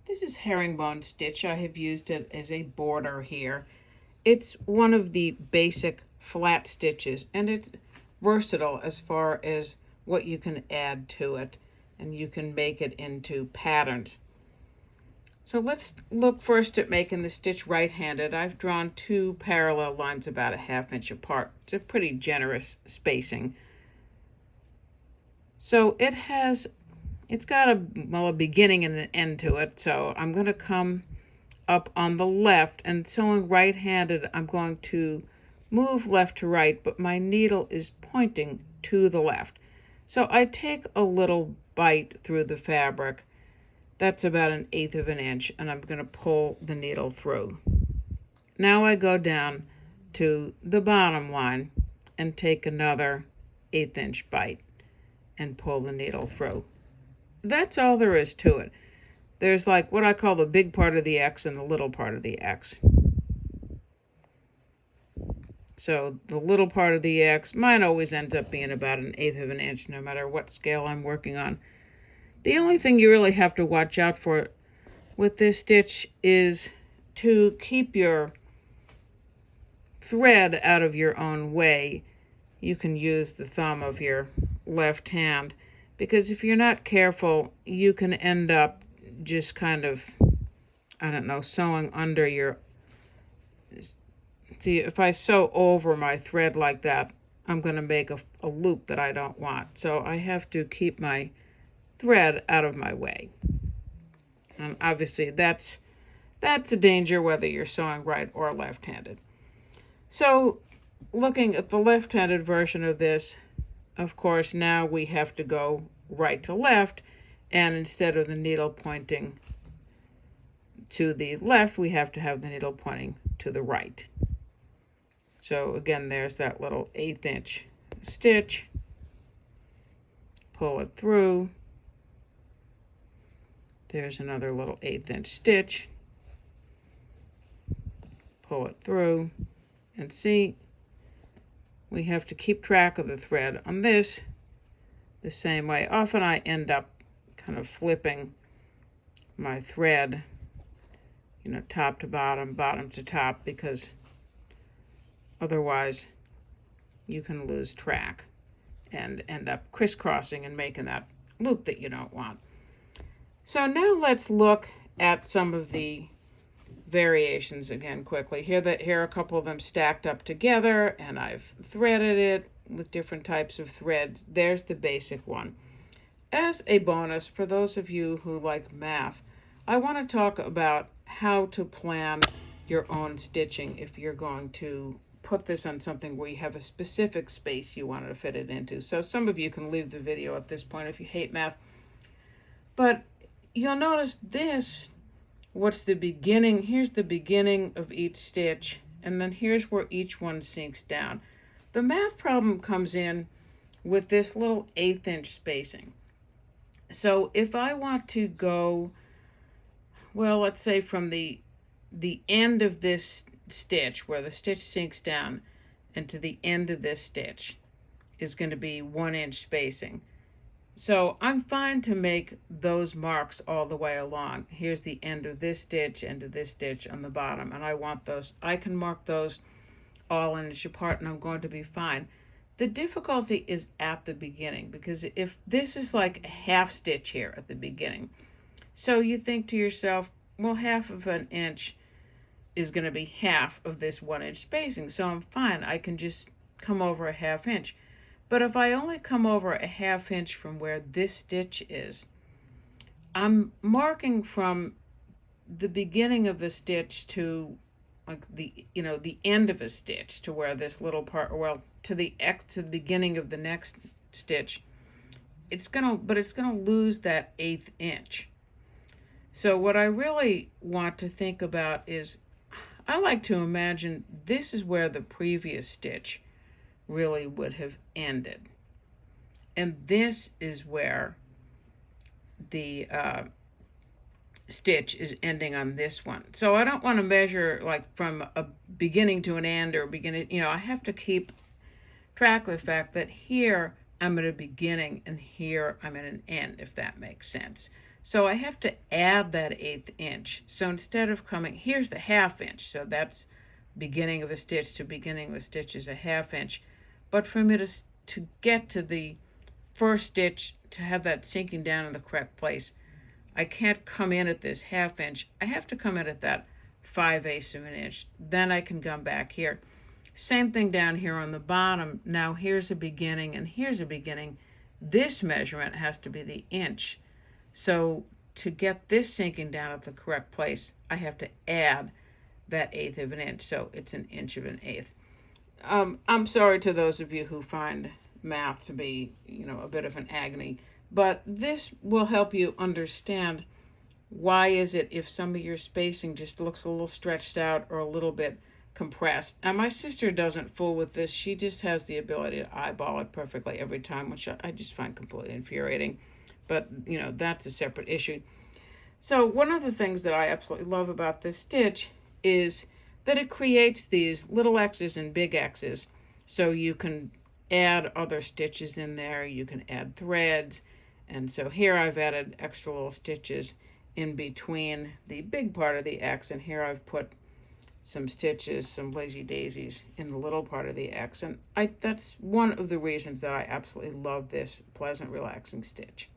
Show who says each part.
Speaker 1: This is Herringbone Stitch. I have used it as a border here. It's one of the basic flat stitches, and it's versatile as far as what you can add to it, and you can make it into patterns. So let's look first at making the stitch right-handed. I've drawn two parallel lines about a 1/2 inch apart. It's a pretty generous spacing. So it's got a beginning and an end to it. So I'm going to come up on the left, and sewing right-handed, I'm going to move left to right, but my needle is pointing to the left. So I take a little bite through the fabric. That's about 1/8 of an inch, and I'm going to pull the needle through. Now I go down to the bottom line and take another 1/8 inch bite and pull the needle through. That's all there is to it. There's like what I call the big part of the X and the little part of the X. So the little part of the X, mine always ends up being about 1/8 of an inch, no matter what scale I'm working on. The only thing you really have to watch out for with this stitch is to keep your thread out of your own way. You can use the thumb of your left hand, because if you're not careful, you can end up just kind of, I don't know, sewing under your... See, if I sew over my thread like that, I'm going to make a loop that I don't want. So I have to keep my thread out of my way. And obviously that's a danger whether you're sewing right or left-handed. So looking at the left-handed version of this, of course, now we have to go right to left, and instead of the needle pointing to the left, we have to have the needle pointing to the right. So again, there's that little 1/8 inch stitch. Pull it through. There's another little 1/8 inch stitch. Pull it through. And see, we have to keep track of the thread on this the same way. Often I end up kind of flipping my thread, top to bottom, bottom to top, because otherwise you can lose track and end up crisscrossing and making that loop that you don't want. So now let's look at some of the variations again quickly. Here are a couple of them stacked up together, and I've threaded it with different types of threads. There's the basic one. As a bonus, for those of you who like math, I want to talk about how to plan your own stitching if you're going to put this on something where you have a specific space you want to fit it into. So some of you can leave the video at this point if you hate math. But you'll notice this, what's the beginning? Here's the beginning of each stitch, and then here's where each one sinks down. The math problem comes in with this little 1/8 inch spacing. So if I want to go, well, let's say from the end of this stitch, where the stitch sinks down, and to the end of this stitch is going to be 1 inch spacing. So I'm fine to make those marks all the way along. Here's the end of this stitch, end of this stitch on the bottom, and I want those. I can mark those all 1 inch apart, and I'm going to be fine. The difficulty is at the beginning, because if this is like a half stitch here at the beginning, so you think to yourself, well, 1/2 of an inch is going to be half of this 1 inch spacing, so I'm fine. I can just come over a 1/2 inch. But if I only come over a 1/2 inch from where this stitch is, I'm marking from the beginning of a stitch to like the end of a stitch, to where this little part, well, to the beginning of the next stitch. It's gonna lose that 1/8 inch. So what I really want to think about is, I like to imagine this is where the previous stitch really would have ended, and this is where the stitch is ending on this one. So I don't want to measure like from a beginning to an end, or beginning, I have to keep track of the fact that here I'm at a beginning and here I'm at an end, if that makes sense. So I have to add that 1/8 inch. So instead of coming, here's the 1/2 inch. So that's beginning of a stitch to beginning of a stitch is a 1/2 inch. But for me to get to the first stitch, to have that sinking down in the correct place, I can't come in at this 1/2 inch. I have to come in at that 5/8 of an inch. Then I can come back here. Same thing down here on the bottom. Now here's a beginning and here's a beginning. This measurement has to be the inch. So to get this sinking down at the correct place, I have to add that 1/8 of an inch. So it's 1/inch of an 1/8. I'm sorry to those of you who find math to be, a bit of an agony, but this will help you understand why is it if some of your spacing just looks a little stretched out or a little bit compressed. And my sister doesn't fool with this. She just has the ability to eyeball it perfectly every time, which I just find completely infuriating. But, that's a separate issue. So one of the things that I absolutely love about this stitch is that it creates these little X's and big X's. So you can add other stitches in there. You can add threads. And so here I've added extra little stitches in between the big part of the X. And here I've put some stitches, some lazy daisies in the little part of the X. And that's one of the reasons that I absolutely love this pleasant, relaxing stitch.